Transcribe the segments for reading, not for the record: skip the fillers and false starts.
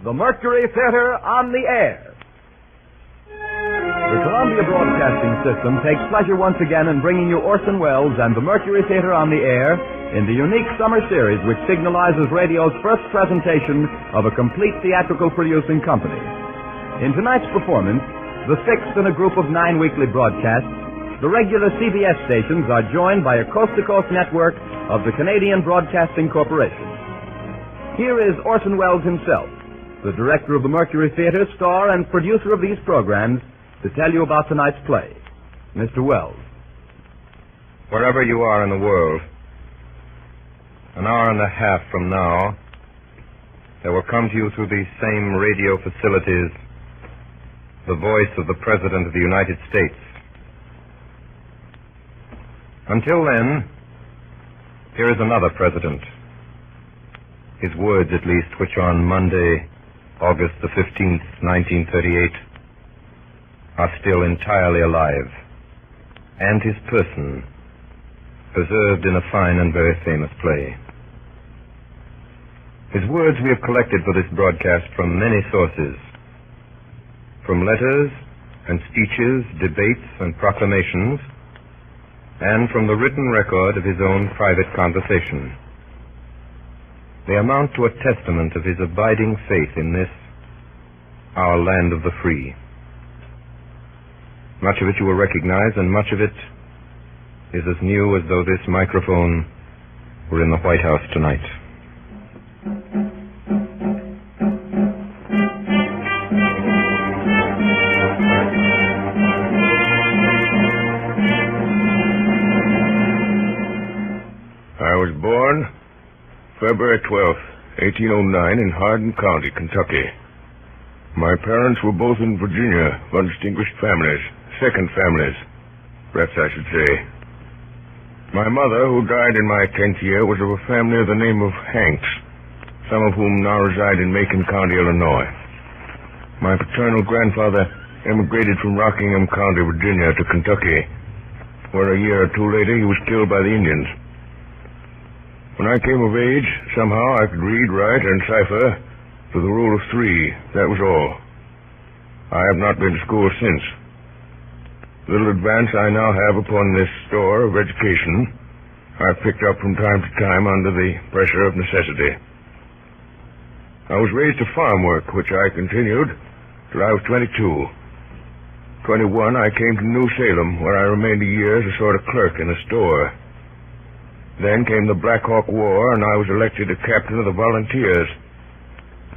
the Mercury Theater on the air. The Columbia Broadcasting System takes pleasure once again in bringing you Orson Welles and the Mercury Theater on the air in the unique summer series which signalizes radio's first presentation of a complete theatrical producing company. In tonight's performance, the sixth in a group of 9 weekly broadcasts, the regular CBS stations are joined by a coast-to-coast network of the Canadian Broadcasting Corporation. Here is Orson Welles himself, the director of the Mercury Theater, star and producer of these programs, to tell you about tonight's play. Mr. Welles. Wherever you are in the world, an hour and a half from now, there will come to you through these same radio facilities the voice of the President of the United States. Until then, here is another president. His words, at least, which on Monday, August the 15th, 1938, are still entirely alive, and his person preserved in a fine and very famous play. His words we have collected for this broadcast from many sources, from letters and speeches, debates and proclamations, and from the written record of his own private conversation. They amount to a testament of his abiding faith in this, our land of the free. Much of it you will recognize, and much of it is as new as though this microphone were in the White House tonight. I was born February 12th, 1809, in Hardin County, Kentucky. My parents were both in Virginia, of distinguished families, second families, perhaps I should say. My mother, who died in my 10th year, was of a family of the name of Hanks, some of whom now reside in Macon County, Illinois. My paternal grandfather emigrated from Rockingham County, Virginia, to Kentucky, where a year or two later he was killed by the Indians. When I came of age, somehow I could read, write, and cipher to the rule of 3. That was all. I have not been to school since. The little advance I now have upon this store of education I've picked up from time to time under the pressure of necessity. I was raised to farm work, which I continued till I was 22. 21, I came to New Salem, where I remained a year as a sort of clerk in a store. Then came the Black Hawk War, and I was elected a captain of the volunteers.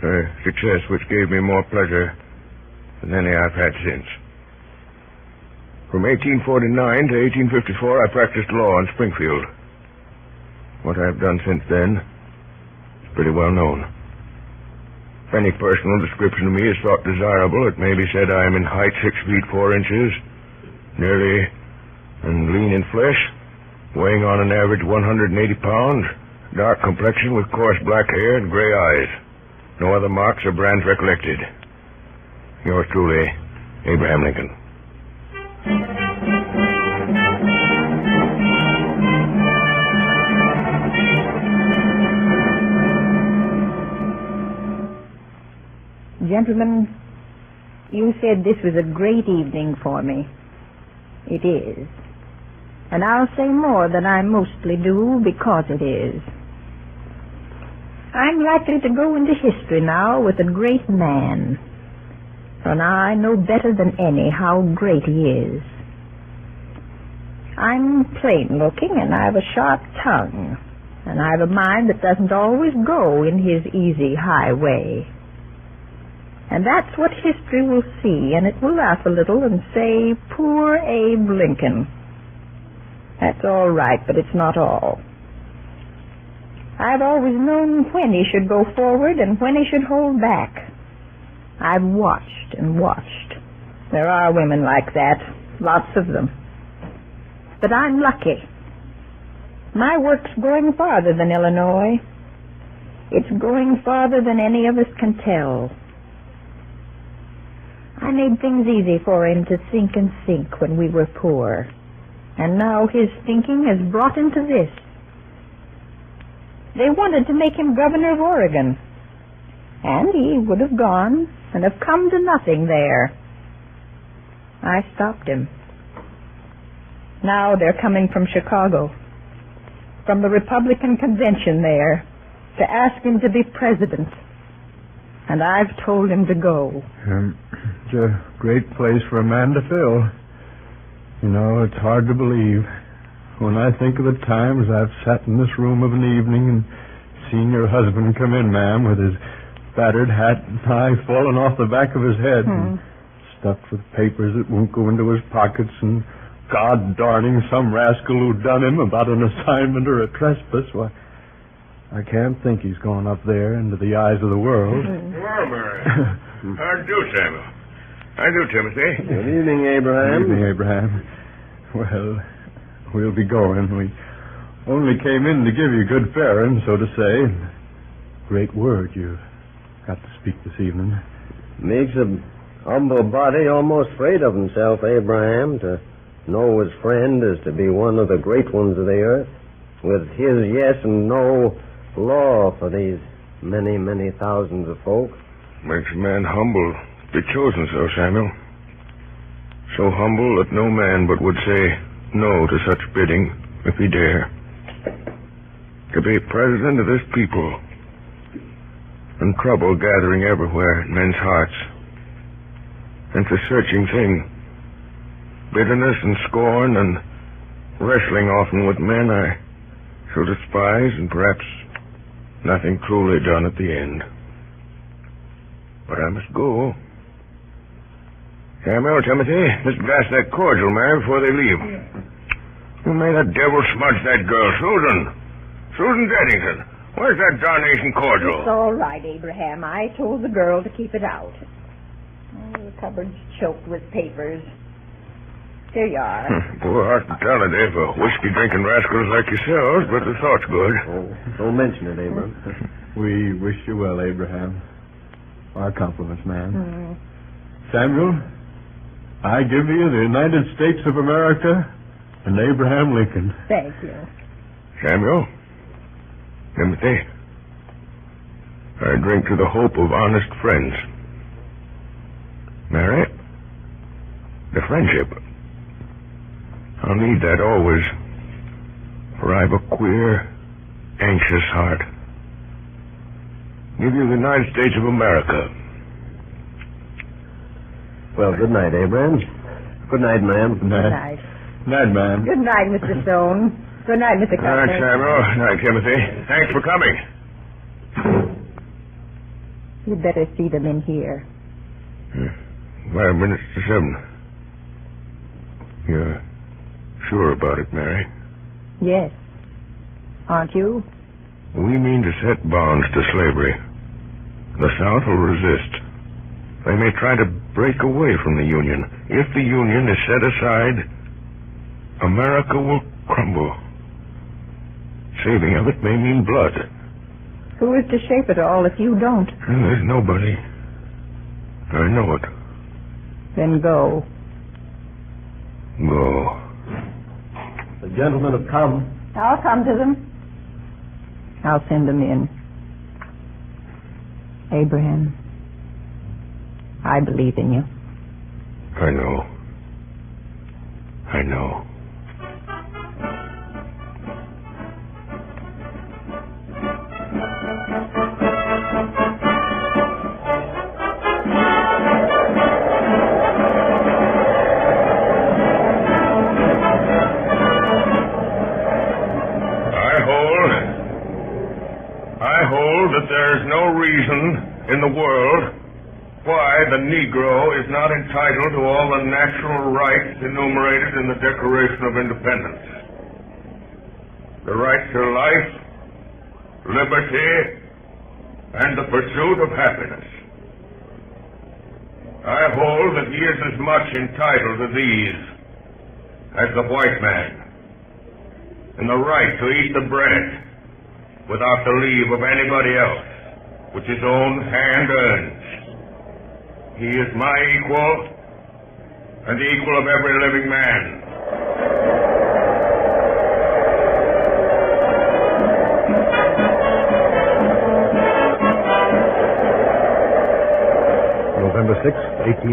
A success which gave me more pleasure than any I've had since. From 1849 to 1854, I practiced law in Springfield. What I've done since then is pretty well known. If any personal description of me is thought desirable, it may be said I am in height 6 feet 4 inches, nearly and lean in flesh, weighing on an average 180 pounds, dark complexion with coarse black hair and gray eyes. No other marks or brands recollected. Yours truly, Abraham Lincoln. Gentlemen, you said this was a great evening for me. It is. And I'll say more than I mostly do because it is. I'm likely to go into history now with a great man. For now I know better than any how great he is. I'm plain looking and I have a sharp tongue. And I have a mind that doesn't always go in his easy high way. And that's what history will see, and it will laugh a little and say, poor Abe Lincoln. That's all right, but it's not all. I've always known when he should go forward and when he should hold back. I've watched and watched. There are women like that, lots of them. But I'm lucky. My work's going farther than Illinois. It's going farther than any of us can tell. I made things easy for him to think and sink when we were poor. And now his thinking has brought him to this. They wanted to make him governor of Oregon. And he would have gone and have come to nothing there. I stopped him. Now they're coming from Chicago, from the Republican convention there, to ask him to be president. And I've told him to go. It's a great place for a man to fill. You know, it's hard to believe. When I think of the times I've sat in this room of an evening and seen your husband come in, ma'am, with his battered hat and tie falling off the back of his head and stuffed with papers that won't go into his pockets, and God darning some rascal who done him about an assignment or a trespass, why, I can't think he's gone up there into the eyes of the world. Well, Mary. How do you do, Samuel? How do you do, Timothy? Good evening, Abraham. Good evening, Abraham. Well, we'll be going. We only came in to give you good faring, so to say. Great word you got to speak this evening. Makes a humble body almost afraid of himself, Abraham, to know his friend is to be one of the great ones of the earth, with his yes and no law for these many, many thousands of folk. Makes a man humble to be chosen so, Samuel. So humble that no man but would say no to such bidding if he dare. To be president of this people, and trouble gathering everywhere in men's hearts. It's a searching thing. Bitterness and scorn and wrestling often with men I shall despise, and perhaps nothing truly done at the end. But I must go. Samuel, Timothy, just glass that cordial, man, before they leave. Who made that devil smudge that girl? Susan Deddington. Where's that darnation cordial? It's all right, Abraham. I told the girl to keep it out. Oh, the cupboard's choked with papers. Here you are. Poor hospitality for whiskey-drinking rascals like yourselves, but the thought's good. Oh, don't mention it, Abraham. We wish you well, Abraham. Our compliments, ma'am. Samuel, I give you the United States of America and Abraham Lincoln. Thank you. Samuel, Timothy, I drink to the hope of honest friends. Mary, the friendship. I'll need that always, for I've a queer, anxious heart. Give you the United States of America. Well, good night, Abraham. Good night, ma'am. Good night. Good night. Night, ma'am. Good night, Mr. Stone. Good night, Mr. Good night, Cuthbert. Samuel. Good night, Timothy. Thanks for coming. You'd better see them in here. 5 minutes to 7. You're sure about it, Mary? Yes. Aren't you? We mean to set bonds to slavery. The South will resist. They may try to break away from the Union. If the Union is set aside, America will crumble. Saving of it may mean blood. Who is to shape it all if you don't? And there's nobody. I know it. Then go. Go. The gentlemen have come. I'll come to them. I'll send them in. Abraham, I believe in you. I know. I know. I hold that there is no reason in the world why the Negro is not entitled to all the natural rights enumerated in the Declaration of Independence. The right to life, liberty, and the pursuit of happiness. I hold that he is as much entitled to these as the white man, and the right to eat the bread without the leave of anybody else, which his own hand earns. He is my equal, and the equal of every living man. November 6,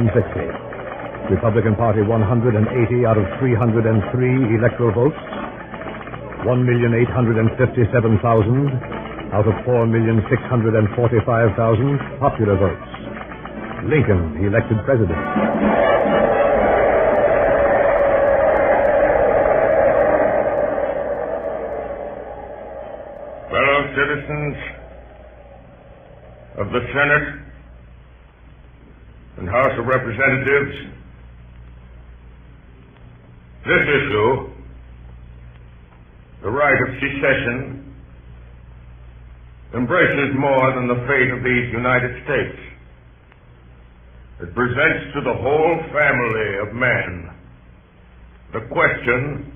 1860. Republican Party 180 out of 303 electoral votes. 1,857,000 out of 4,645,000 popular votes. Lincoln elected president. Fellow citizens of the Senate and House of Representatives, this issue, the right of secession, embraces more than the fate of these United States. It presents to the whole family of men the question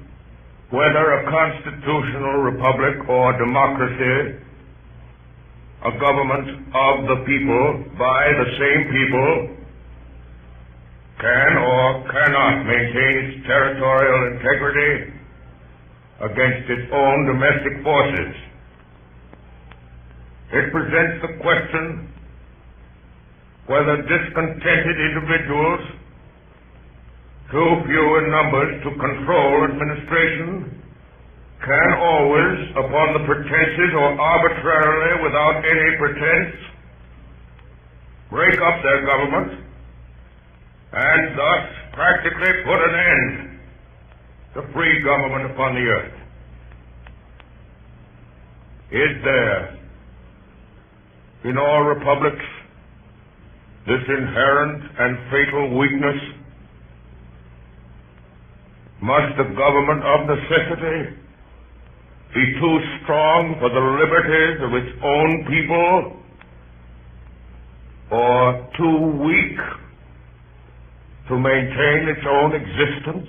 whether a constitutional republic or democracy, a government of the people, by the same people, can or cannot maintain its territorial integrity against its own domestic forces. It presents the question whether discontented individuals, too few in numbers to control administration, can always, upon the pretenses or arbitrarily without any pretense, break up their government and thus practically put an end to free government upon the earth. Is there in all republics this inherent and fatal weakness? Must the government of necessity be too strong for the liberties of its own people, or too weak to maintain its own existence?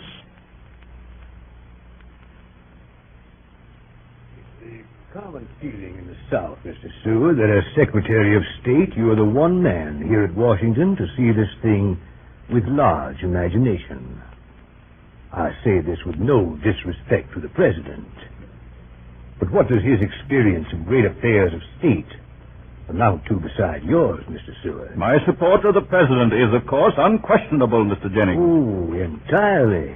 Common feeling in the South, Mr. Seward, that as Secretary of State, you are the one man here at Washington to see this thing with large imagination. I say this with no disrespect to the President. But what does his experience of great affairs of state amount to beside yours, Mr. Seward? My support of the President is, of course, unquestionable, Mr. Jennings. Oh, entirely.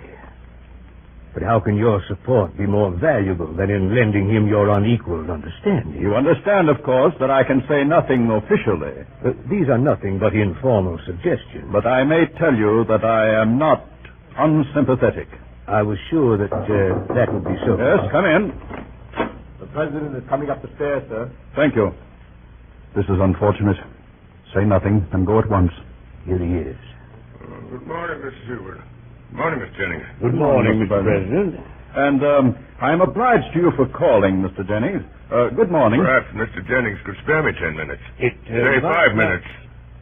But how can your support be more valuable than in lending him your unequaled understanding? You understand, of course, that I can say nothing officially. These are nothing but informal suggestions. But I may tell you that I am not unsympathetic. I was sure that that would be so. Yes, come in. The President is coming up the stairs, sir. Thank you. This is unfortunate. Say nothing and go at once. Here he is. Good morning, Mr. Seward. Good morning, Mr. Jennings. Good morning, Mr. President. And I'm obliged to you for calling, Mr. Jennings. Good morning. Perhaps Mr. Jennings could spare me 10 minutes. Say 5 minutes.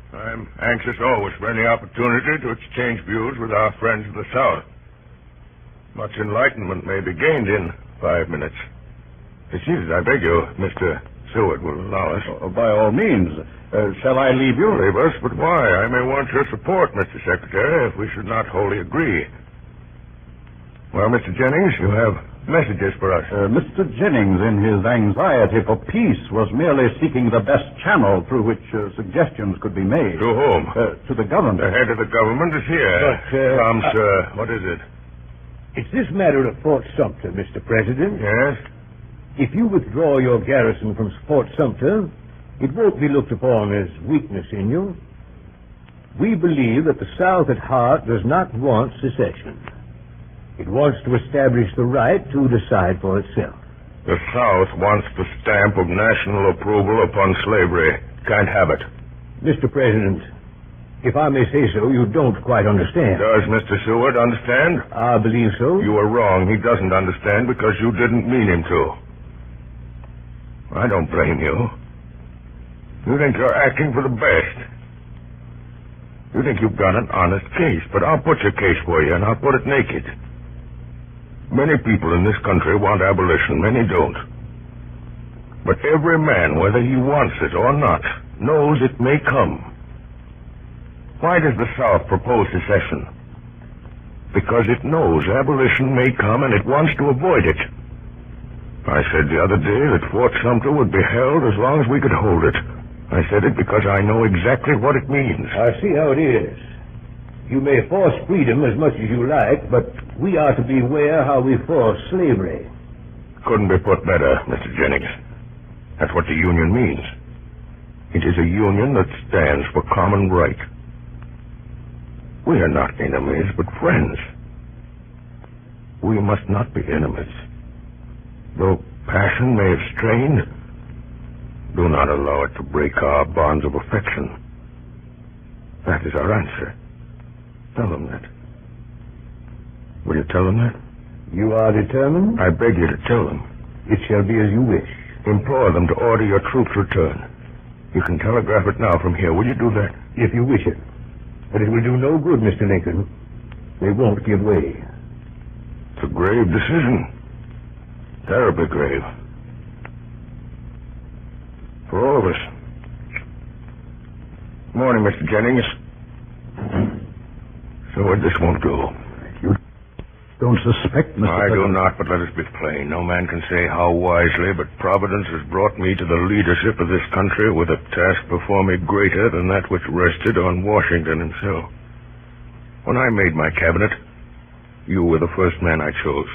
I'm anxious always for any opportunity to exchange views with our friends of the South. Much enlightenment may be gained in 5 minutes. Excuse, I beg you, Mr. Seward will allow us. By all means. Shall I leave you? Leave us, but why? I may want your support, Mr. Secretary, if we should not wholly agree. Well, Mr. Jennings, you have messages for us. Mr. Jennings, in his anxiety for peace, was merely seeking the best channel through which suggestions could be made. To whom? To the government. The head of the government is here. But, Come, sir. What is it? It's this matter of Fort Sumter, Mr. President. Yes? If you withdraw your garrison from Fort Sumter, it won't be looked upon as weakness in you. We believe that the South at heart does not want secession. It wants to establish the right to decide for itself. The South wants the stamp of national approval upon slavery. Can't have it. Mr. President, if I may say so, you don't quite understand. Does Mr. Seward understand? I believe so. You are wrong. He doesn't understand because you didn't mean him to. I don't blame you. You think you're acting for the best. You think you've got an honest case, but I'll put your case for you, and I'll put it naked. Many people in this country want abolition, many don't. But every man, whether he wants it or not, knows it may come. Why does the South propose secession? Because it knows abolition may come and it wants to avoid it. I said the other day that Fort Sumter would be held as long as we could hold it. I said it because I know exactly what it means. I see how it is. You may force freedom as much as you like, but we are to beware how we force slavery. Couldn't be put better, Mr. Jennings. That's what the Union means. It is a union that stands for common right. We are not enemies, but friends. We must not be enemies. Though passion may have strained, do not allow it to break our bonds of affection. That is our answer. Tell them that. Will you tell them that? You are determined? I beg you to tell them. It shall be as you wish. Implore them to order your troops' return. You can telegraph it now from here. Will you do that? If you wish it. But it will do no good, Mr. Lincoln. They won't give way. It's a grave decision. Terribly grave. For all of us. Morning, Mr. Jennings. So this won't go. You don't suspect, Mr. I do President? not, but let us be plain. No man can say how wisely, but Providence has brought me to the leadership of this country with a task before me greater than that which rested on Washington himself. When I made my cabinet, you were the first man I chose.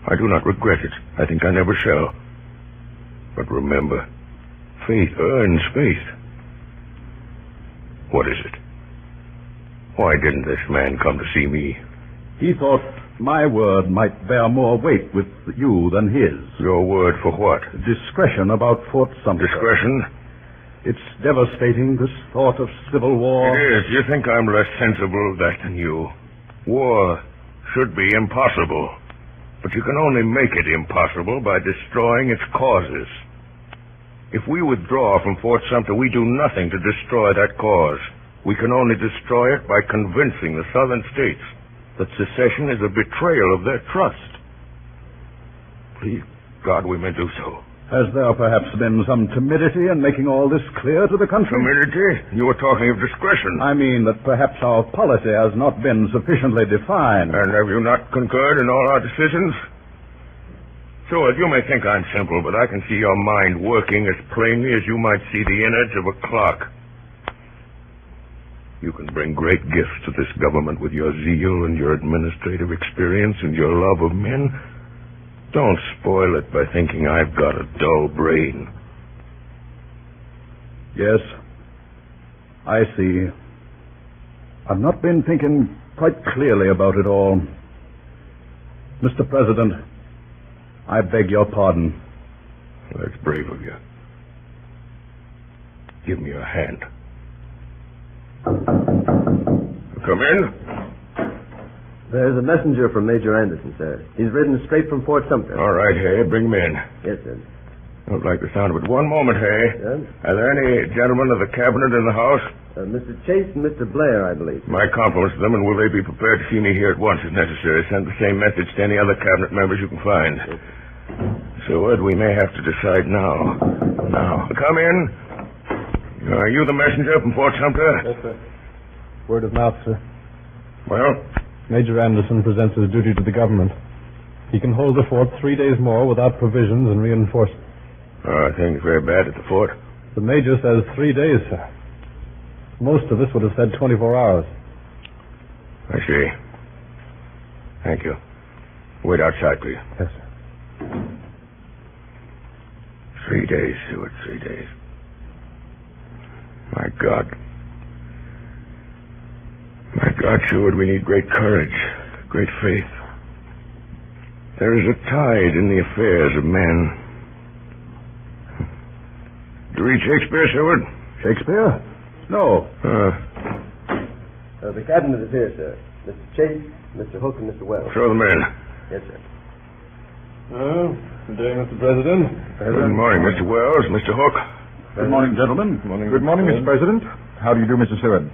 I do not regret it. I think I never shall. But remember, faith earns faith. What is it? Why didn't this man come to see me? He thought my word might bear more weight with you than his. Your word for what? Discretion about Fort Sumter. Discretion? It's devastating, this thought of civil war. It is. You think I'm less sensible of that than you. War should be impossible. But you can only make it impossible by destroying its causes. If we withdraw from Fort Sumter, we do nothing to destroy that cause. We can only destroy it by convincing the southern states that secession is a betrayal of their trust. Please, God, we may do so. Has there perhaps been some timidity in making all this clear to the country? Timidity? You were talking of discretion. I mean that perhaps our policy has not been sufficiently defined. And have you not concurred in all our decisions? Sure, you may think I'm simple, but I can see your mind working as plainly as you might see the innards of a clock. You can bring great gifts to this government with your zeal and your administrative experience and your love of men. Don't spoil it by thinking I've got a dull brain. Yes, I see. I've not been thinking quite clearly about it all. Mr. President, I beg your pardon. That's brave of you. Give me your hand. Come in. There's a messenger from Major Anderson, sir. He's ridden straight from Fort Sumter. All right, Hay, bring him in. Yes, sir. Don't like the sound of it. One moment, Hay. Yes? Are there any gentlemen of the cabinet in the house? Mr. Chase and Mr. Blair, I believe. My compliments to them, and will they be prepared to see me here at once if necessary? Send the same message to any other cabinet members you can find. Seward, we may have to decide now. Now, come in. Are you the messenger from Fort Sumter? Yes, sir. Word of mouth, sir. Well? Major Anderson presents his duty to the government. He can hold the fort 3 days more without provisions and reinforcements. Things very bad at the fort. The major says 3 days, sir. Most of us would have said 24 hours. I see. Thank you. Wait outside, please. Yes, sir. 3 days, Seward, 3 days. My God. My God, Seward, we need great courage, great faith. There is a tide in the affairs of men. Do you read Shakespeare, Seward? Shakespeare? No. The cabinet is here, sir. Mr. Chase, Mr. Hook, and Mr. Wells. Show them in. Yes, sir. Good day, Mr. President. Good morning, Mr. Wells, Mr. Hook. Good morning, gentlemen. Good morning, Mr. President. How do you do, Mr. Seward?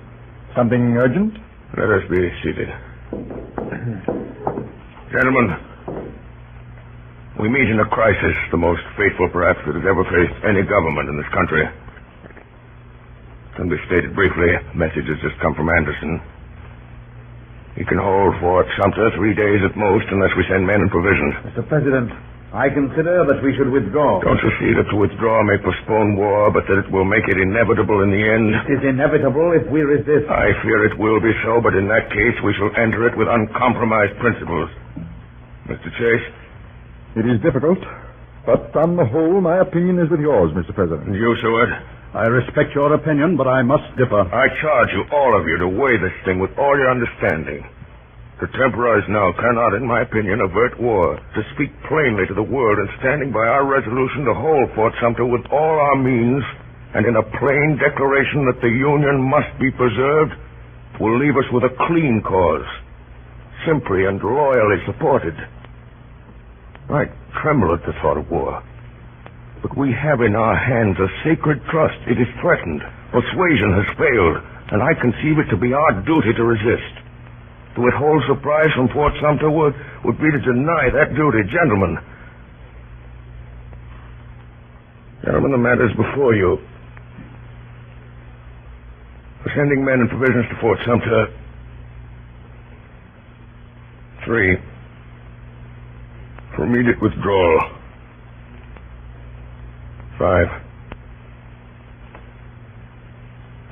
Something urgent? Let us be seated. Gentlemen, we meet in a crisis, the most fateful perhaps that has ever faced any government in this country. Can be stated briefly. A message has just come from Anderson. He can hold Fort Sumter 3 days at most unless we send men and provisions. Mr. President, I consider that we should withdraw. Don't you see that to withdraw may postpone war, but that it will make it inevitable in the end? It is inevitable if we resist. I fear it will be so, but in that case we shall enter it with uncompromised principles. Mr. Chase? It is difficult, but on the whole, my opinion is with yours, Mr. President. And you, Seward? I respect your opinion, but I must differ. I charge you, all of you, to weigh this thing with all your understanding. To temporize now cannot, in my opinion, avert war. To speak plainly to the world and standing by our resolution to hold Fort Sumter with all our means, and in a plain declaration that the Union must be preserved, will leave us with a clean cause, simply and loyally supported. I tremble at the thought of war. But we have in our hands a sacred trust. It is threatened. Persuasion has failed, and I conceive it to be our duty to resist. To withhold supplies from Fort Sumter would be to deny that duty. Gentlemen, the matter is before you. For sending men and provisions to Fort Sumter, 3. For immediate withdrawal, 5.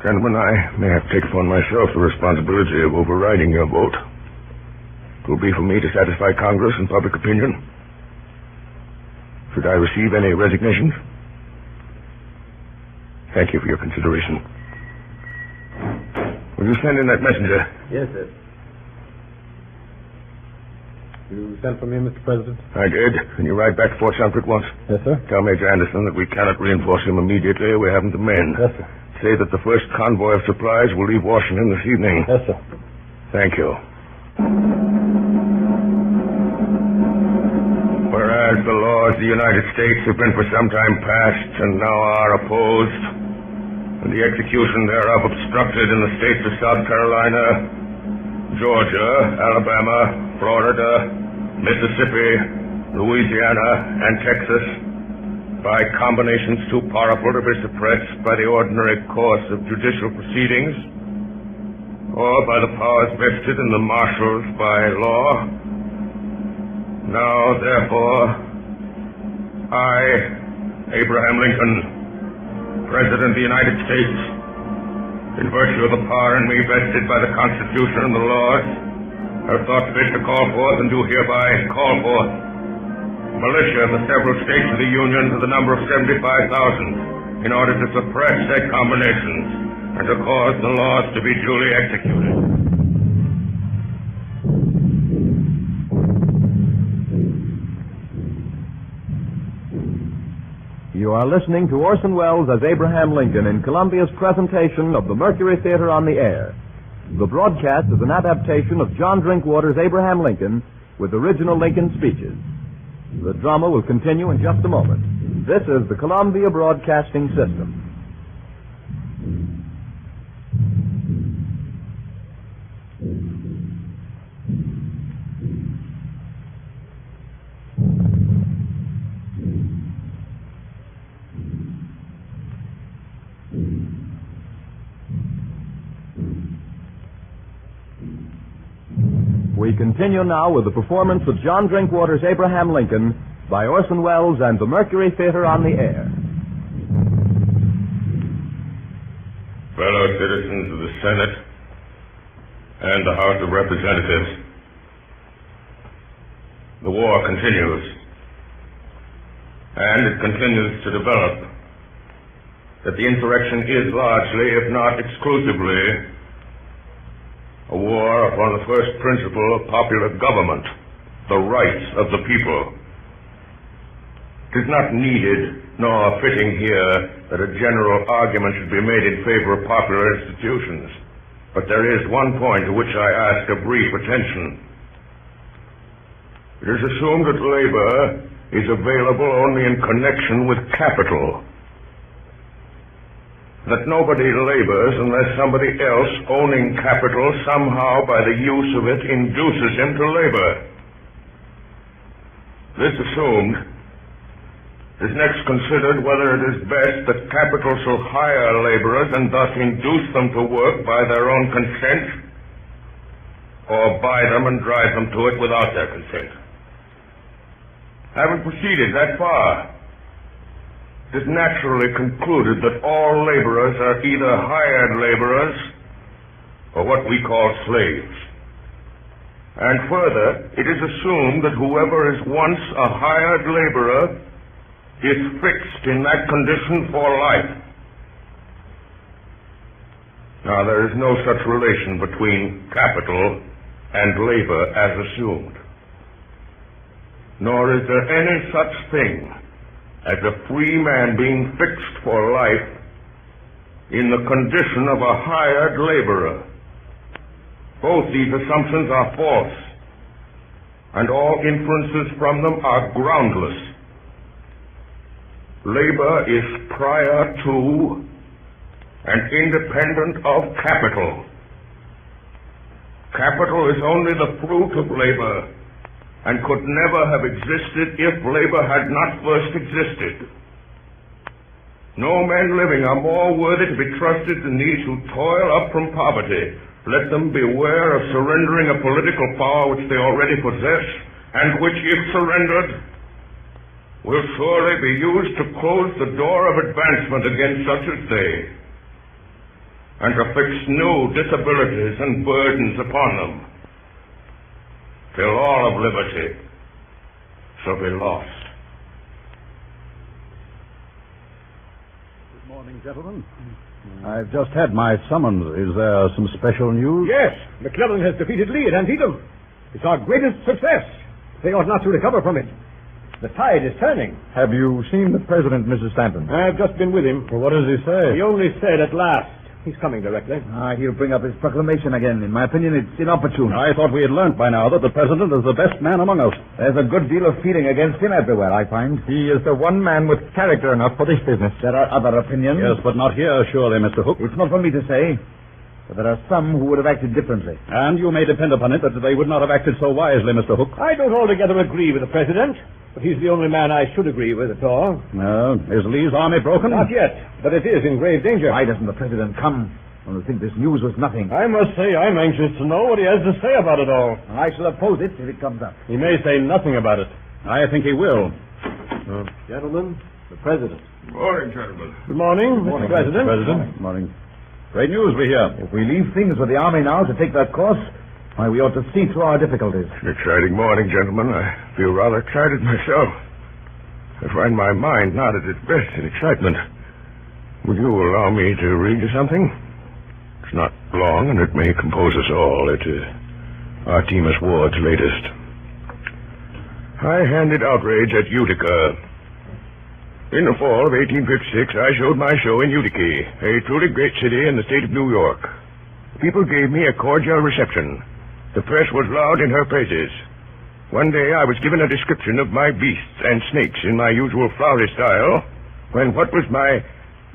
Gentlemen, I may have taken upon myself the responsibility of overriding your vote. It will be for me to satisfy Congress and public opinion. Should I receive any resignations? Thank you for your consideration. Will you send in that messenger? Yes, sir. You sent for me, Mr. President? I did. Can you ride back to Fort Sumter at once? Yes, sir. Tell Major Anderson that we cannot reinforce him immediately. We haven't the men. Yes, sir. Say that the first convoy of supplies will leave Washington this evening. Yes, sir. Thank you. Whereas the laws of the United States have been for some time past and now are opposed, and the execution thereof obstructed in the states of South Carolina, Georgia, Alabama, Florida, Mississippi, Louisiana, and Texas, by combinations too powerful to be suppressed by the ordinary course of judicial proceedings, or by the powers vested in the marshals by law. Now, therefore, I, Abraham Lincoln, President of the United States, in virtue of the power in me vested by the Constitution and the laws, have thought fit to call forth and do hereby call forth militia of the several states of the Union to the number of 75,000 in order to suppress said combinations and to cause the laws to be duly executed. You are listening to Orson Welles as Abraham Lincoln in Columbia's presentation of the Mercury Theater on the Air. The broadcast is an adaptation of John Drinkwater's Abraham Lincoln with original Lincoln speeches. The drama will continue in just a moment. This is the Columbia Broadcasting System. We continue now with the performance of John Drinkwater's Abraham Lincoln by Orson Welles and the Mercury Theater on the Air. Fellow citizens of the Senate and the House of Representatives, the war continues, and it continues to develop. That the insurrection is largely, if not exclusively, a war upon the first principle of popular government, the rights of the people. It is not needed, nor fitting here, that a general argument should be made in favor of popular institutions. But there is one point to which I ask a brief attention. It is assumed that labor is available only in connection with capital. That nobody labors unless somebody else owning capital somehow by the use of it induces him to labor. This assumed, is next considered whether it is best that capital shall hire laborers and thus induce them to work by their own consent, or buy them and drive them to it without their consent. Having proceeded that far, it is naturally concluded that all laborers are either hired laborers or what we call slaves. And further, it is assumed that whoever is once a hired laborer is fixed in that condition for life. Now, there is no such relation between capital and labor as assumed. Nor is there any such thing as a free man being fixed for life in the condition of a hired laborer. Both these assumptions are false, and all inferences from them are groundless. Labor is prior to and independent of capital. Capital is only the fruit of labor, and could never have existed if labor had not first existed. No men living are more worthy to be trusted than these who toil up from poverty. Let them beware of surrendering a political power which they already possess, and which, if surrendered, will surely be used to close the door of advancement against such as they, and to fix new disabilities and burdens upon them, till all of liberty shall be lost. Good morning, gentlemen. I've just had my summons. Is there some special news? Yes, McClellan has defeated Lee at Antietam. It's our greatest success. They ought not to recover from it. The tide is turning. Have you seen the president, Mrs. Stanton? I've just been with him. Well, what does he say? He only said at last. He's coming directly. He'll bring up his proclamation again. In my opinion, it's inopportune. I thought we had learned by now that the president is the best man among us. There's a good deal of feeling against him everywhere, I find. He is the one man with character enough for this business. There are other opinions. Yes, but not here, surely, Mr. Hook. It's not for me to say, but there are some who would have acted differently. And you may depend upon it that they would not have acted so wisely, Mr. Hook. I don't altogether agree with the president, but he's the only man I should agree with at all. No. Is Lee's army broken? Not yet, but it is in grave danger. Why doesn't the president come? I think this news was nothing. I must say I'm anxious to know what he has to say about it all. I shall oppose it if it comes up. He may say nothing about it. I think he will. Gentlemen, the president. Good morning, gentlemen. Good morning, Mr. President. Good morning. Great news we hear. If we leave things with the army now to take that course, why, we ought to see through our difficulties. An exciting morning, gentlemen. I feel rather excited myself. I find my mind not at its best in excitement. Would you allow me to read you something? It's not long, and it may compose us all. It is Artemus Ward's latest. High-handed outrage at Utica. In the fall of 1856, I showed my show in Utica, a truly great city in the state of New York. People gave me a cordial reception. The press was loud in her praises. One day I was given a description of my beasts and snakes in my usual flowery style, when what was my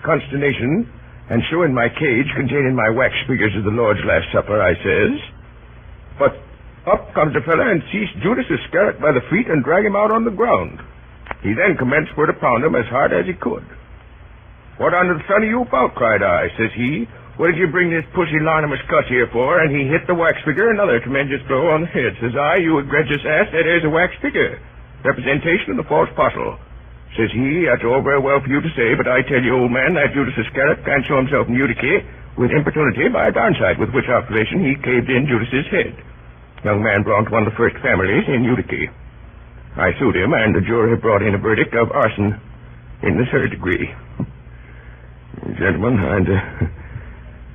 consternation, and so in my cage containing my wax figures of the Lord's Last Supper, I says, but up comes the fella and seized Judas Iscariot by the feet and dragged him out on the ground. He then commenced for to pound him as hard as he could. What under the sun are you about? Cried I. Says he, what did you bring this pusillanimous cuss here for? And he hit the wax figure another tremendous blow on the head. Says I, you egregious ass, that is a wax figure, representation of the false apostle. Says he, that's all very well for you to say, but I tell you, old man, that Judas Iscariot can't show himself in Utica with importunity by a downside, with which observation he caved in Judas's head. Young man belonged to one of the first families in Utica. I sued him, and the jury brought in a verdict of arson in the third degree. Gentlemen,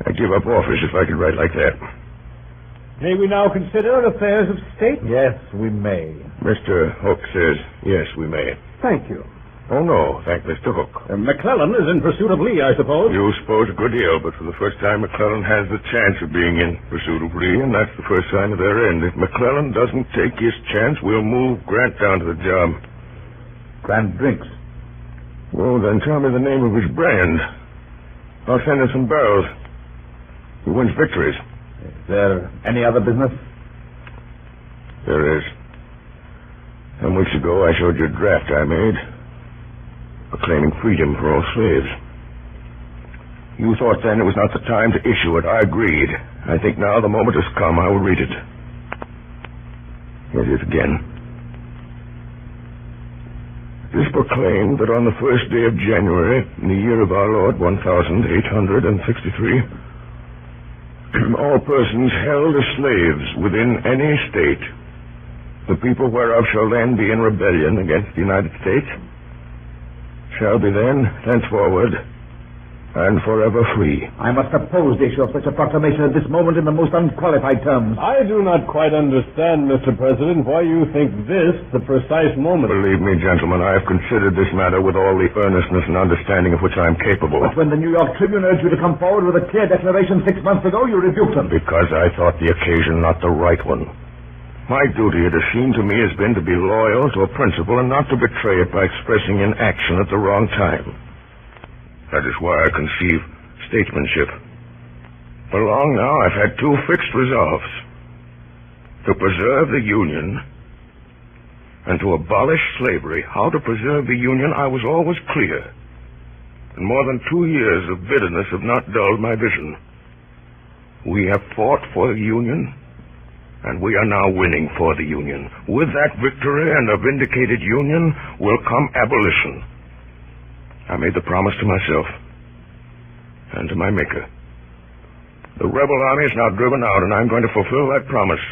I'd give up office if I could write like that. May we now consider affairs of state? Yes, we may. Mr. Hook says, yes, we may. Thank you. Oh, no, thank Mr. Hook. McClellan is in pursuit of Lee, I suppose. You suppose a good deal, but for the first time, McClellan has the chance of being in pursuit of Lee, and that's the first sign of their end. If McClellan doesn't take his chance, we'll move Grant down to the job. Grant drinks. Well, then tell me the name of his brand. I'll send him some barrels. He wins victories. Is there any other business? There is. Some weeks ago, I showed you a draft I made, proclaiming freedom for all slaves. You thought then it was not the time to issue it. I agreed. I think now the moment has come. I will read it. Here it is again. It is proclaimed that on the first day of January, in the year of our Lord 1863, all persons held as slaves within any state, the people whereof shall then be in rebellion against the United States, shall be then, thenceforward, and forever free. I must oppose the issue of such a proclamation at this moment in the most unqualified terms. I do not quite understand, Mr. President, why you think this the precise moment. Believe me, gentlemen, I have considered this matter with all the earnestness and understanding of which I am capable. But when the New York Tribune urged you to come forward with a clear declaration 6 months ago, you rebuked them. Because I thought the occasion not the right one. My duty, it has seemed to me, has been to be loyal to a principle and not to betray it by expressing inaction at the wrong time. That is why I conceive statesmanship. For long now, I've had two fixed resolves: to preserve the Union and to abolish slavery. How to preserve the Union, I was always clear. And more than 2 years of bitterness have not dulled my vision. We have fought for the Union, and we are now winning for the Union. With that victory and a vindicated Union will come abolition. I made the promise to myself and to my Maker. The rebel army is now driven out, and I'm going to fulfill that promise.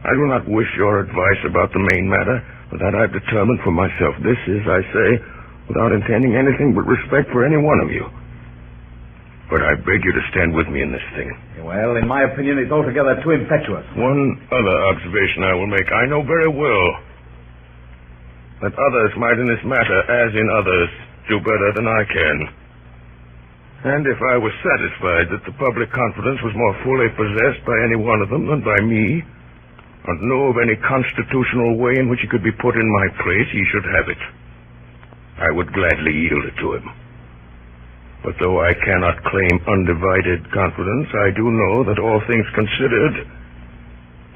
I do not wish your advice about the main matter, but that I've determined for myself. This is, I say, without intending anything but respect for any one of you. But I beg you to stand with me in this thing. Well, in my opinion, it's altogether too impetuous. One other observation I will make. I know very well that others might in this matter, as in others, do better than I can. And if I was satisfied that the public confidence was more fully possessed by any one of them than by me, and knew of any constitutional way in which he could be put in my place, he should have it. I would gladly yield it to him. But though I cannot claim undivided confidence, I do know that all things considered,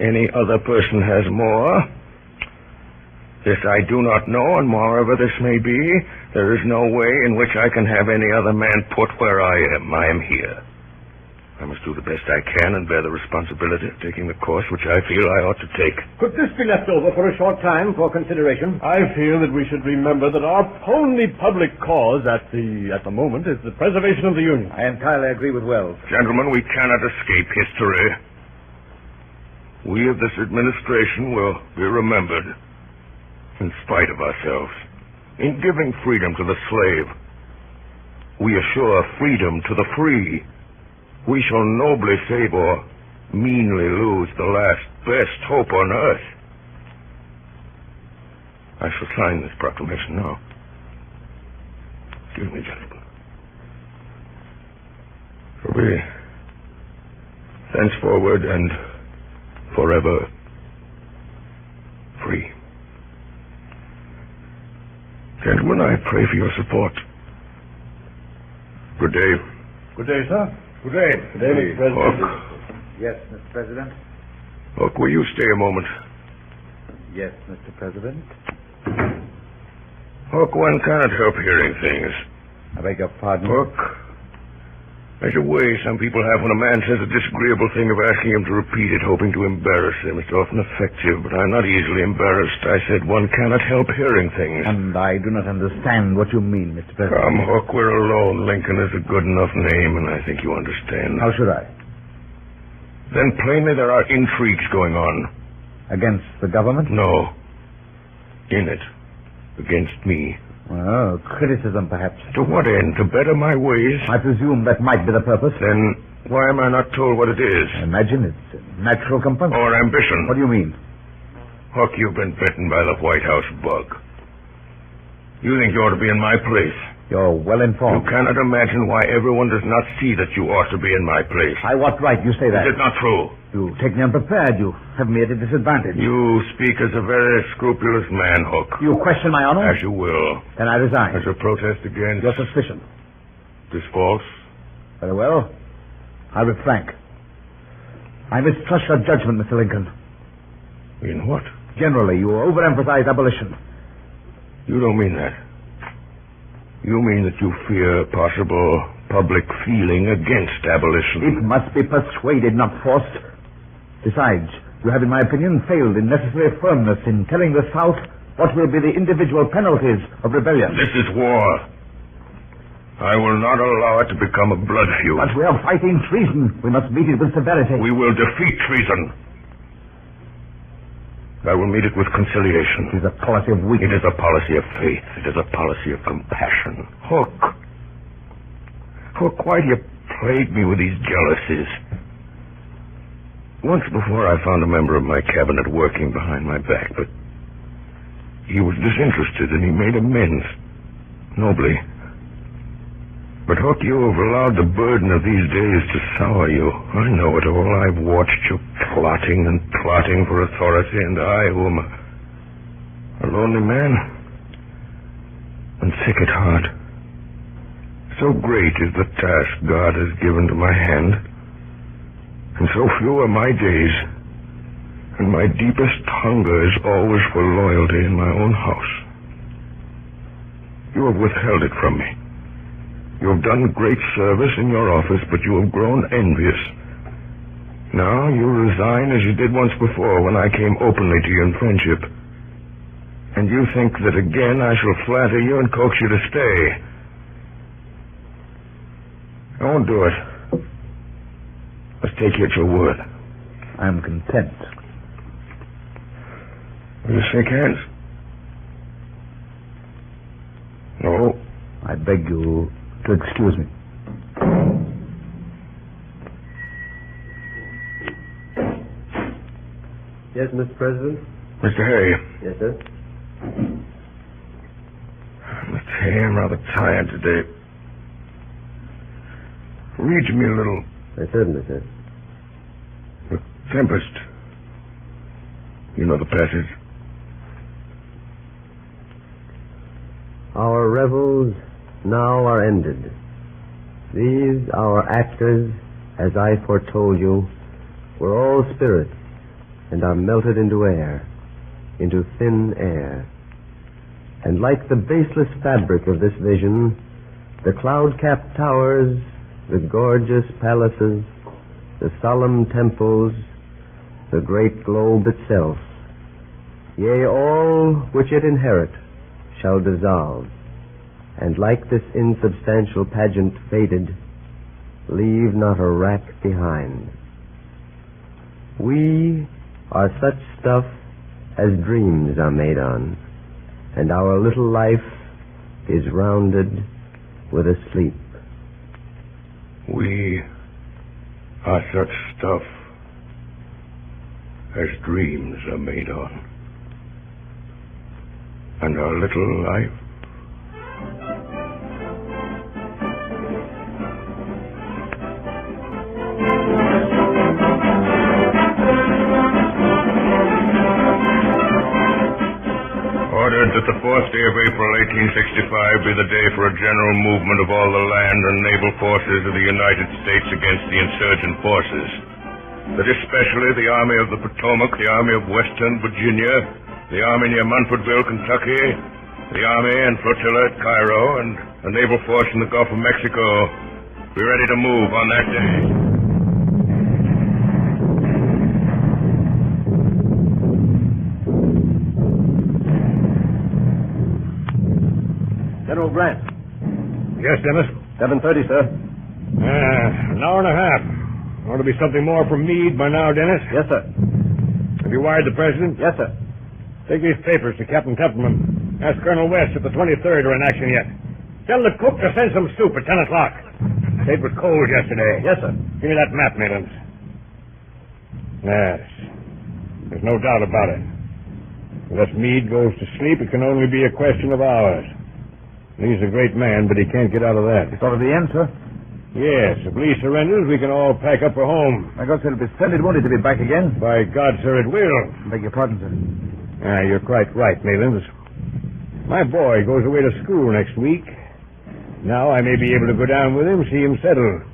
any other person has more. This I do not know, and moreover this may be, there is no way in which I can have any other man put where I am. I am here. I must do the best I can and bear the responsibility of taking the course which I feel I ought to take. Could this be left over for a short time for consideration? I feel that we should remember that our only public cause at the moment is the preservation of the Union. I entirely agree with Wells. Gentlemen, we cannot escape history. We of this administration will be remembered, in spite of ourselves. In giving freedom to the slave, we assure freedom to the free. We shall nobly save or meanly lose the last best hope on earth. I shall sign this proclamation now. Excuse me, gentlemen. For we, thenceforward and forever, free. Gentlemen, I pray for your support. Good day. Good day, sir. Good day. Good day, Mr. President. Hook. Yes, Mr. President. Hook, will you stay a moment? Yes, Mr. President. Hook, one cannot help hearing things. I beg your pardon? Hook, there's a way some people have when a man says a disagreeable thing of asking him to repeat it, hoping to embarrass him. It's often effective, but I'm not easily embarrassed. I said one cannot help hearing things. And I do not understand what you mean, Mr. President. Come, Hook, we're alone. Lincoln is a good enough name, and I think you understand. How should I? Then plainly there are intrigues going on. Against the government? No. In it. Against me. Well, criticism, perhaps. To what end? To better my ways? I presume that might be the purpose. Then why am I not told what it is? I imagine it's natural compunction. Or ambition? What do you mean? Hook, you've been bitten by the White House bug. You think you ought to be in my place. You're well You informed. cannot imagine why everyone does not see that you ought to be in my place. By what right you say that? Is it not true? You take me unprepared. You have me at a disadvantage. You speak as a very scrupulous man, Hook. You question my honor? As you will. Then I resign. As a protest against Your suspicion. this false? Very well. I will frank. I mistrust your judgment, Mr. Lincoln. In what? Generally, you overemphasize abolition. You don't mean that. You mean that you fear possible public feeling against It abolition. must be persuaded, not forced. Besides, you have, in my opinion, failed in necessary firmness in telling the South What will be the individual penalties of rebellion? This is war. I will not allow it to become a blood feud. But we are fighting treason. We must meet it with severity. We will defeat treason. I will meet it with conciliation. It is a policy of weakness. It is a policy of faith. It is a policy of compassion. Hook, why do you plague me with these jealousies? Once before I found a member of my cabinet working behind my back, but he was disinterested and he made amends. Nobly. But Hook, you have allowed the burden of these days to sour you. I know it all. I've watched you plotting and plotting for authority, and I, who am a lonely man and sick at heart. So great is the task God has given to my hand, and so few are my days, and my deepest hunger is always for loyalty in my own house. You have withheld it from me. You have done great service in your office, but you have grown envious. Now you resign as you did once before when I came openly to you in friendship. And you think that again I shall flatter you and coax you to stay. I won't do it. Let's take you at your word. I am content. Will you shake hands? No. I beg you to excuse me. Yes, Mr. President? Mr. Hay. Yes, sir? Mr. Hay, I'm rather tired today. Read to me a little. Certainly, sir. The Tempest. You know the passage. Our revels now are ended. These, our actors, as I foretold you, were all spirits, and are melted into air, into thin air. And like the baseless fabric of this vision, the cloud-capped towers, the gorgeous palaces, the solemn temples, the great globe itself, yea, all which it inherit, shall dissolve, and like this insubstantial pageant faded, leave not a rack behind. We are such stuff as dreams are made on, and our little life is rounded with a sleep. We are such stuff as dreams are made on, and our little life that the 4th day of April, 1865, be the day for a general movement of all the land and naval forces of the United States against the insurgent forces. That especially the Army of the Potomac, the Army of Western Virginia, the Army near Munfordville, Kentucky, the Army and flotilla at Cairo, and a naval force in the Gulf of Mexico be ready to move on that day. General Grant. Yes, Dennis? 7:30, sir. An hour and a half. Ought to be something more from Meade by now, Dennis. Yes, sir. Have you wired the president? Yes, sir. Take these papers to Captain Templeman. Ask Colonel West if the 23rd are in action yet. Tell the cook to send some soup at 10 o'clock. It was cold yesterday. Yes, sir. Give me that map, Mayland. Yes. There's no doubt about it. Unless Meade goes to sleep, it can only be a question of hours. He's a great man, but he can't get out of that. It's already the end, sir. Yes, if Lee surrenders, we can all pack up for home. My God, sir, it'll be splendid, won't it, to be back again? By God, sir, it will. Beg your pardon, sir. You're quite right, Maylands. My boy goes away to school next week. Now I may be able to go down with him, see him settle.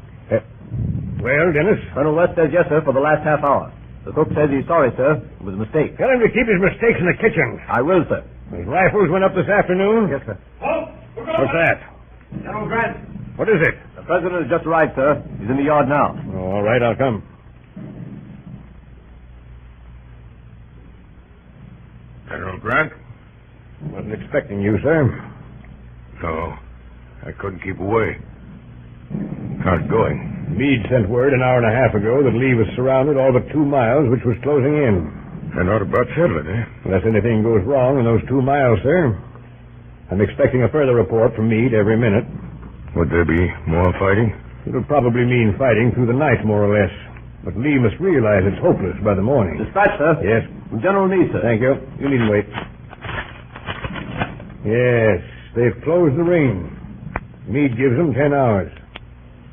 Well, Dennis? Colonel West says yes, sir, for the last half hour. The cook says he's sorry, sir. It was a mistake. Tell him to keep his mistakes in the kitchen. I will, sir. His rifles went up this afternoon. Yes, sir. What's that? General Grant. What is it? The president has just arrived, sir. He's in the yard now. Oh, all right, I'll come. General Grant? Wasn't expecting you, sir. No, I couldn't keep away. How's it going? Meade sent word an hour and a half ago that Lee was surrounded all but 2 miles, which was closing in. And ought about settle it, eh? Unless anything goes wrong in those 2 miles, sir. I'm expecting a further report from Meade every minute. Would there be more fighting? It'll probably mean fighting through the night, more or less. But Lee must realize it's hopeless by the morning. Dispatch, sir. Yes. General Meade, sir. Thank you. You needn't wait. Yes, they've closed the ring. Meade gives them 10 hours.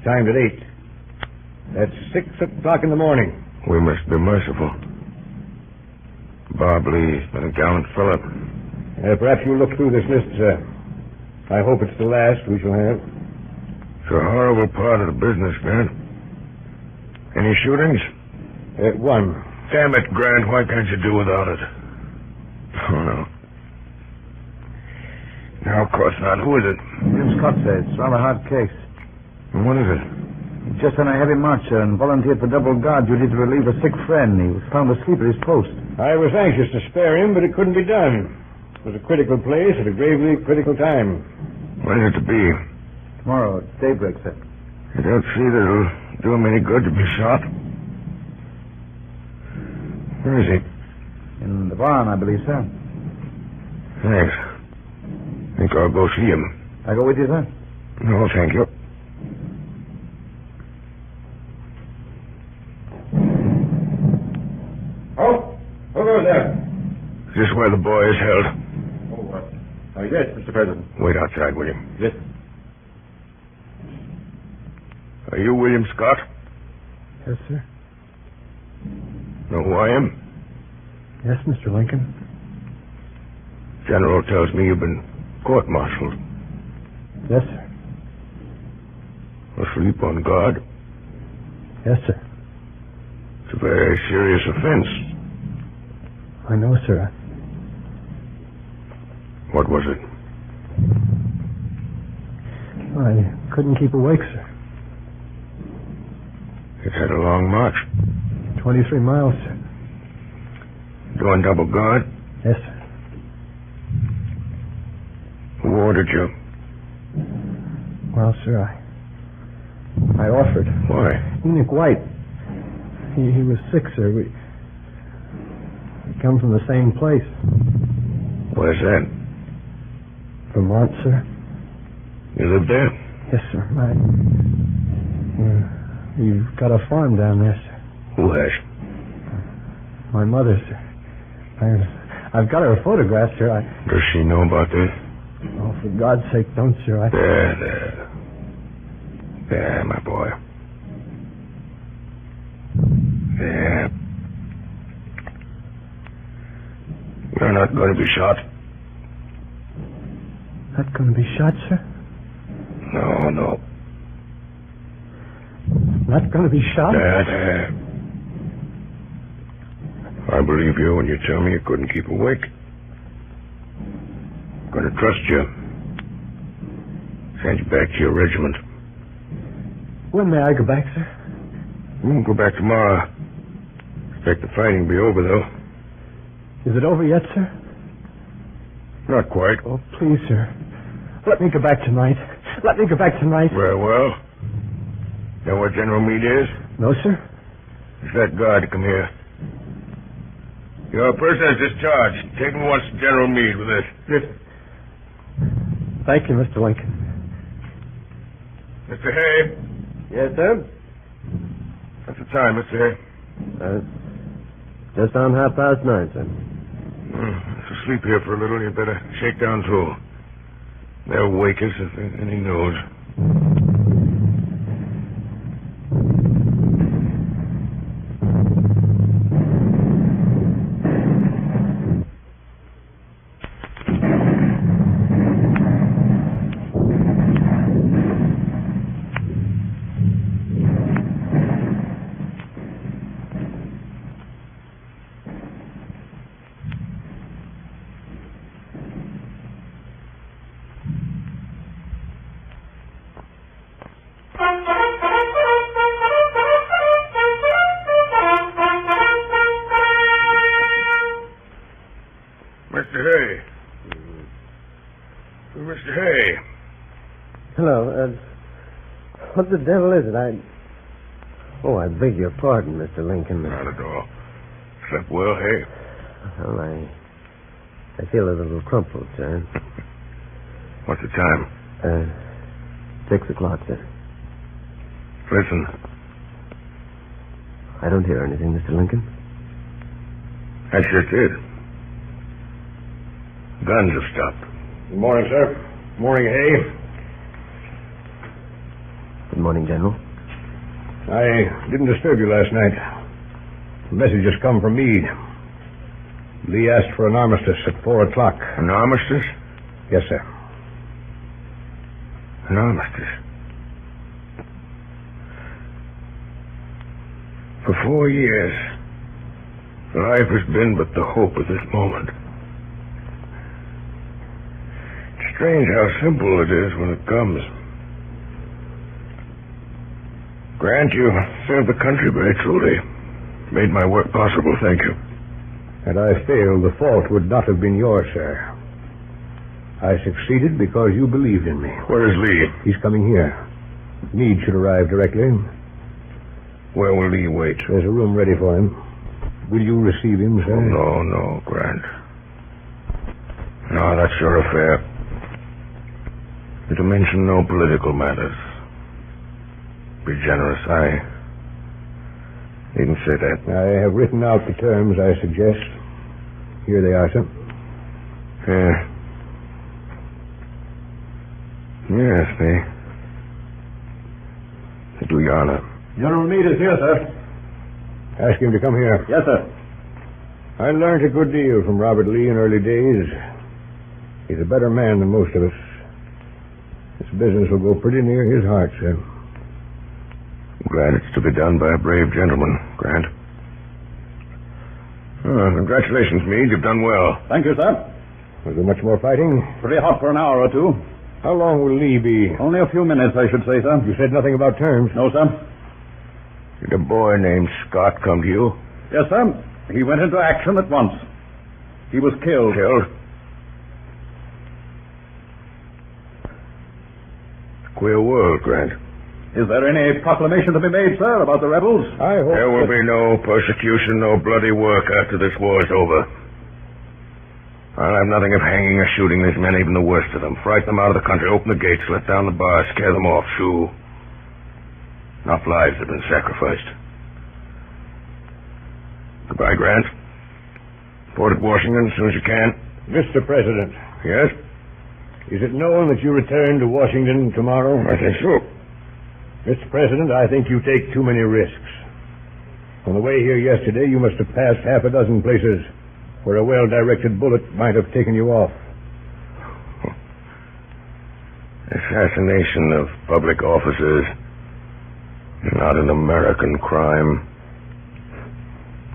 Timed at 8. That's 6 o'clock in the morning. We must be merciful. Bob Lee's been a gallant fellow. Perhaps you'll look through this list, sir. I hope it's the last we shall have. It's a horrible part of the business, man. Any shootings? 1. Damn it, Grant, why can't you do without it? Oh, no. No, of course not. Who is it? William Scott, sir. It's rather a hard case. And what is it? He's just on a heavy march, sir, and volunteered for double guard duty to relieve a sick friend. He was found asleep at his post. I was anxious to spare him, but it couldn't be done. It was a critical place at a gravely critical time. When is it to be? Tomorrow at daybreak, sir. You don't see that it'll do him any good to be shot? Where is he? In the barn, I believe, sir. Thanks. Think I'll go see him. I go with you, sir? No, thank you. Oh, who goes there? Is this where the boy is held? Yes, Mr. President. Wait outside, William. Yes. Are you William Scott? Yes, sir. Know who I am? Yes, Mr. Lincoln. General tells me you've been court-martialed. Yes, sir. Asleep on guard. Yes, sir. It's a very serious offense. I know, sir. What was it? I couldn't keep awake, sir. It had a long march. 23 miles, sir. Doing double guard? Yes, sir. Who ordered you? Well, sir, I offered. Why? Enoch White. He was sick, sir. We come from the same place. Where's that? Vermont, sir. You live there? Yes, sir. You've got a farm down there, sir. Who has? My mother, sir. I've got her photograph, sir. Does she know about this? Oh, for God's sake, don't, sir. There. There, my boy. There. You're not going to be shot. Not going to be shot, sir? No. Not going to be shot? There. I believe you when you tell me you couldn't keep awake. I'm going to trust you. Send you back to your regiment. When may I go back, sir? You won't go back tomorrow. Expect the fighting to be over, though. Is it over yet, sir? Not quite. Oh, please, sir. Let me go back tonight. Let me go back tonight. Very well. Know what General Meade is? No, sir. It's that guard to come here. Your prisoner's discharged. Take him once to General Meade with this. Yes. Thank you, Mr. Lincoln. Mr. Hay. Yes, sir? What's the time, Mr. Hay? Just on 9:30, sir. If you sleep here for a little, you'd better shake down too. They'll wake us if there's any news. What the devil is it? Oh, I beg your pardon, Mr. Lincoln. Not at all. Slept well, hey? Well, I feel a little crumpled, sir. What's the time? 6 o'clock, sir. Listen. I don't hear anything, Mr. Lincoln. That's just it. Guns have stopped. Good morning, sir. Morning, Hay. Good morning, General. I didn't disturb you last night. A message has come from Meade. Lee asked for an armistice at 4 o'clock. An armistice? Yes, sir. An armistice? For 4 years, life has been but the hope of this moment. It's strange how simple it is when it comes. Grant, you served the country very truly. Made my work possible, thank you. Had I failed, the fault would not have been yours, sir. I succeeded because you believed in me. Where is Lee? He's coming here. Meade should arrive directly. Where will Lee wait? There's a room ready for him. Will you receive him, sir? Oh, no, Grant. No, that's your affair. To mention no political matters. Be generous. I needn't say that. I have written out the terms I suggest. Here they are, sir. Yes, they do you honor. General Meade is here, sir. Ask him to come here. Yes, sir. I learned a good deal from Robert Lee in early days. He's a better man than most of us. This business will go pretty near his heart, sir. I'm glad it's to be done by a brave gentleman, Grant. Congratulations, Meade. You've done well. Thank you, sir. Was there much more fighting? Pretty hot for an hour or two. How long will Lee be? Only a few minutes, I should say, sir. You said nothing about terms. No, sir. Did a boy named Scott come to you? Yes, sir. He went into action at once. He was killed. Killed? Queer world, Grant. Is there any proclamation to be made, sir, about the rebels? I hope there will be no persecution, no bloody work after this war's over. I'll have nothing of hanging or shooting these men, even the worst of them. Frighten them out of the country, open the gates, let down the bars, scare them off, shoo. Enough lives have been sacrificed. Goodbye, Grant. Report at Washington as soon as you can. Mr. President. Yes? Is it known that you return to Washington tomorrow? I think so. Mr. President, I think you take too many risks. On the way here yesterday, you must have passed half a dozen places where a well-directed bullet might have taken you off. Assassination of public officers is not an American crime.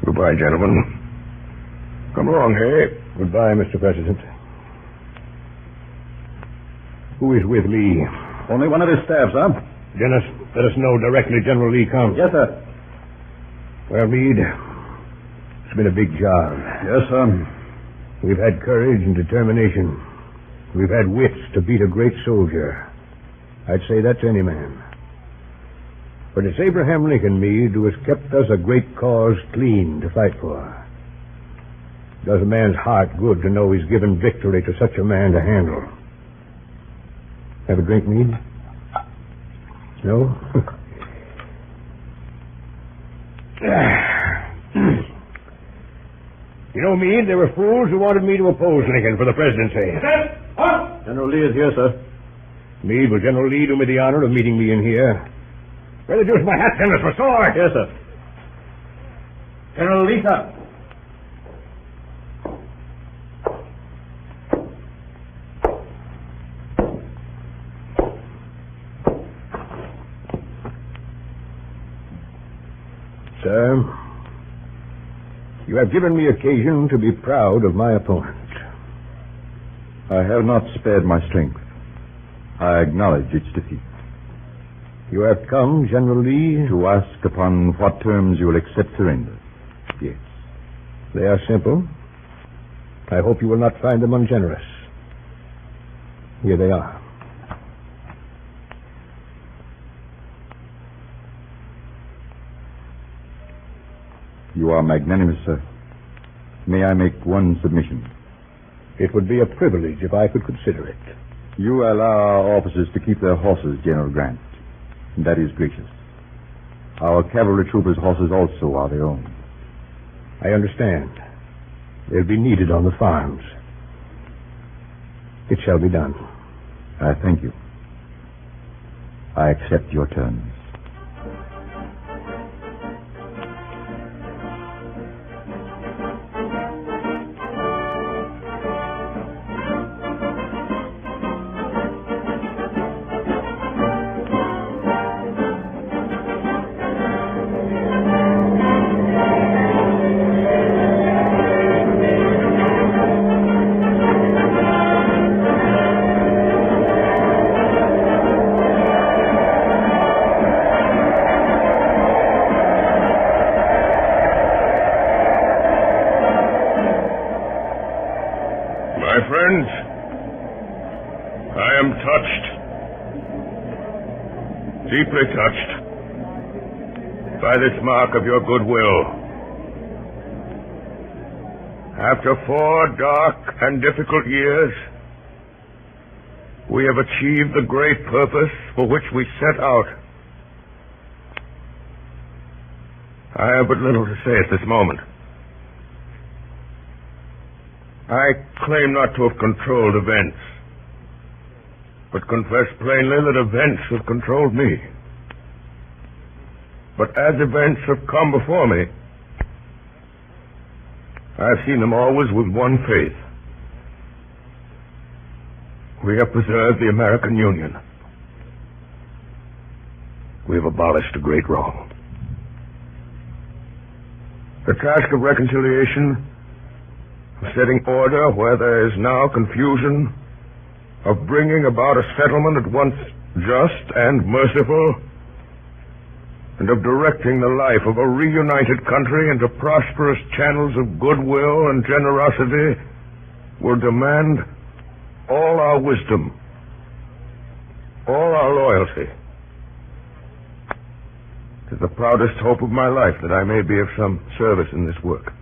Goodbye, gentlemen. Come along, hey? Goodbye, Mr. President. Who is with Lee? Only one of his staff, sir. Dennis, let us know directly General Lee comes. Yes, sir. Well, Meade, it's been a big job. Yes, sir. We've had courage and determination. We've had wits to beat a great soldier. I'd say that's any man. But it's Abraham Lincoln, Meade, who has kept us a great cause clean to fight for. It does a man's heart good to know he's given victory to such a man to handle. Have a drink, Meade? No? You know, Meade, there were fools who wanted me to oppose Lincoln for the presidency. General Lee is here, sir. Meade, will General Lee do me the honor of meeting me in here? Where the deuce my hat, Dennis, for sword? Yes, sir. General Lee, sir. Sir, you have given me occasion to be proud of my opponent. I have not spared my strength. I acknowledge its defeat. You have come, General Lee, To ask upon what terms you will accept surrender. Yes. They are simple. I hope you will not find them ungenerous. Here they are. You are magnanimous, sir. May I make one submission? It would be a privilege if I could consider it. You allow our officers to keep their horses, General Grant. And that is gracious. Our cavalry troopers' horses also are their own. I understand. They'll be needed on the farms. It shall be done. I thank you. I accept your terms. My friends, I am touched, deeply touched, by this mark of your goodwill. After 4 dark and difficult years, we have achieved the great purpose for which we set out. I have but little to say at this moment. I claim not to have controlled events, but confess plainly that events have controlled me. But as events have come before me, I have seen them always with one faith. We have preserved the American Union. We have abolished a great wrong. The task of reconciliation, of setting order where there is now confusion, of bringing about a settlement at once just and merciful, and of directing the life of a reunited country into prosperous channels of goodwill and generosity, will demand all our wisdom, all our loyalty. It is the proudest hope of my life that I may be of some service in this work.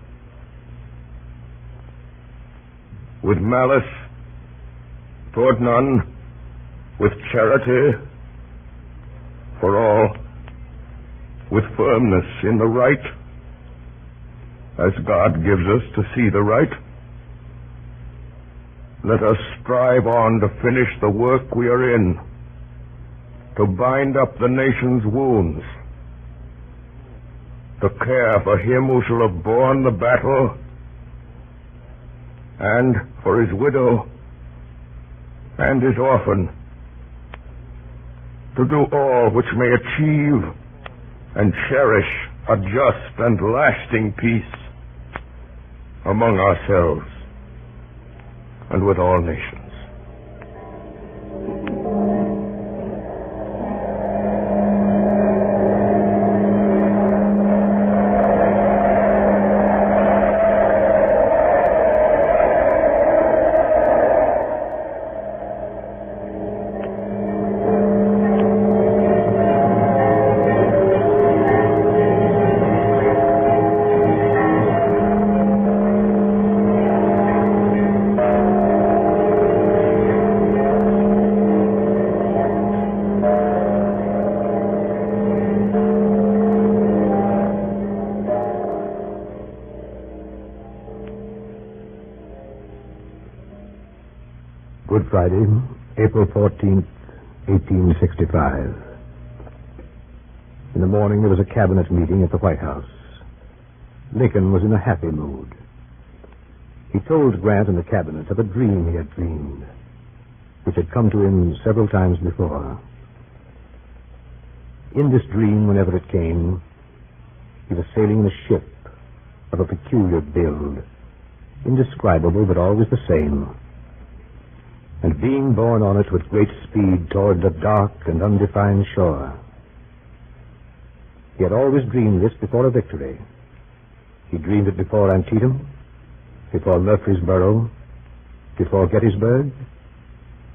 With malice toward none, with charity for all, with firmness in the right, as God gives us to see the right. Let us strive on to finish the work we are in, to bind up the nation's wounds, to care for him who shall have borne the battle, and for his widow and his orphan, to do all which may achieve and cherish a just and lasting peace among ourselves and with all nations. Good Friday, April 14th, 1865. In the morning, there was a cabinet meeting at the White House. Lincoln was in a happy mood. He told Grant and the cabinet of a dream he had dreamed, which had come to him several times before. In this dream, whenever it came, he was sailing in a ship of a peculiar build, indescribable but always the same, and being borne on it with great speed toward a dark and undefined shore. He had always dreamed this before a victory. He dreamed it before Antietam, before Murfreesboro, before Gettysburg,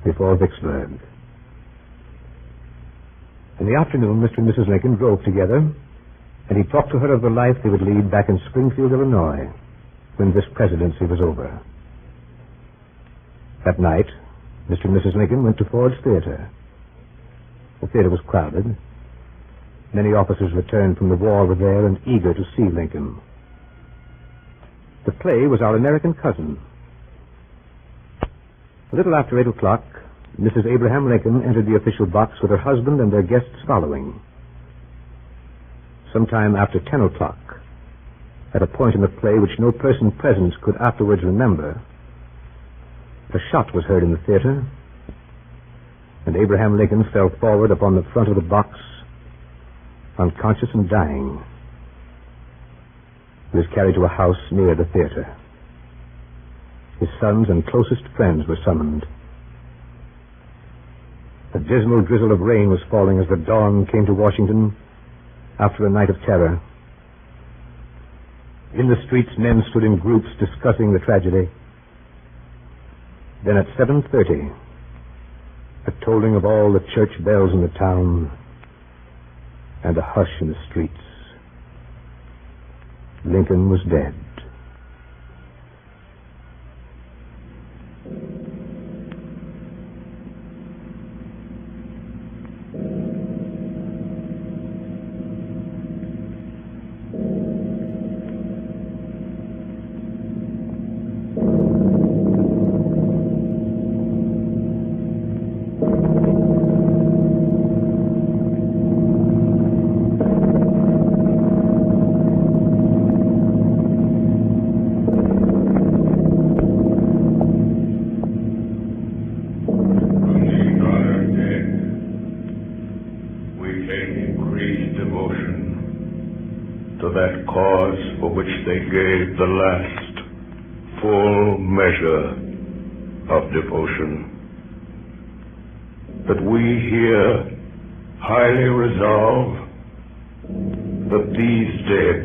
before Vicksburg. In the afternoon, Mr. and Mrs. Lincoln drove together and he talked to her of the life they would lead back in Springfield, Illinois, when this presidency was over. That night, Mr. and Mrs. Lincoln went to Ford's Theater. The theater was crowded. Many officers returned from the war were there and eager to see Lincoln. The play was Our American Cousin. A little after 8 o'clock, Mrs. Abraham Lincoln entered the official box with her husband and their guests following. Sometime after 10 o'clock, at a point in the play which no person present could afterwards remember, a shot was heard in the theater, and Abraham Lincoln fell forward upon the front of the box, unconscious and dying. He was carried to a house near the theater. His sons and closest friends were summoned. A dismal drizzle of rain was falling as the dawn came to Washington after a night of terror. In the streets, men stood in groups discussing the tragedy. Then at 7:30, a tolling of all the church bells in the town and a hush in the streets. Lincoln was dead. That cause for which they gave the last full measure of devotion, that we here highly resolve that these dead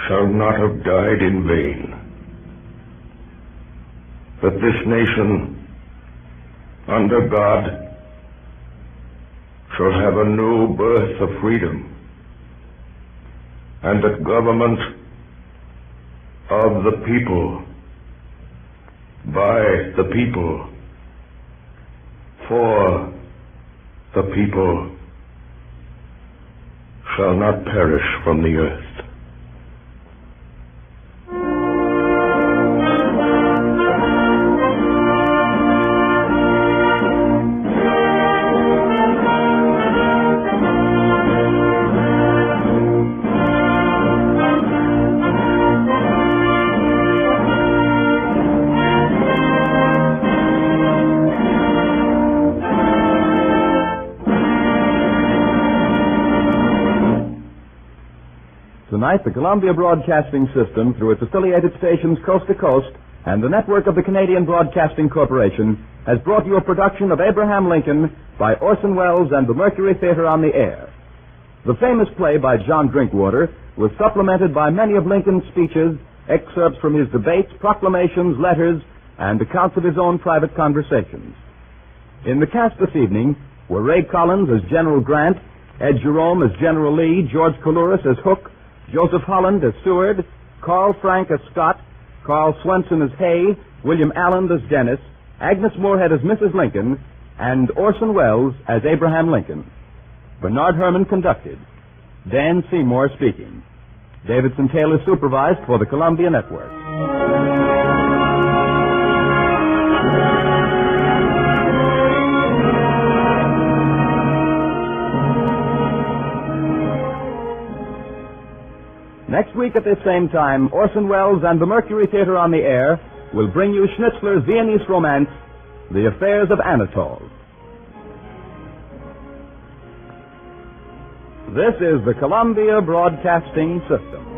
shall not have died in vain, that this nation under God shall have a new birth of freedom, and that government of the people, by the people, for the people, shall not perish from the earth. Tonight, the Columbia Broadcasting System, through its affiliated stations coast to coast, and the network of the Canadian Broadcasting Corporation, has brought you a production of Abraham Lincoln by Orson Welles and the Mercury Theater on the Air. The famous play by John Drinkwater was supplemented by many of Lincoln's speeches, excerpts from his debates, proclamations, letters, and accounts of his own private conversations. In the cast this evening were Ray Collins as General Grant, Ed Jerome as General Lee, George Coulouris as Hook, Joseph Holland as Seward, Carl Frank as Scott, Carl Swenson as Hay, William Allen as Dennis, Agnes Moorehead as Mrs. Lincoln, and Orson Welles as Abraham Lincoln. Bernard Herrmann conducted. Dan Seymour speaking. Davidson Taylor supervised for the Columbia Network. Next week at this same time, Orson Welles and the Mercury Theater on the Air will bring you Schnitzler's Viennese romance, The Affairs of Anatole. This is the Columbia Broadcasting System.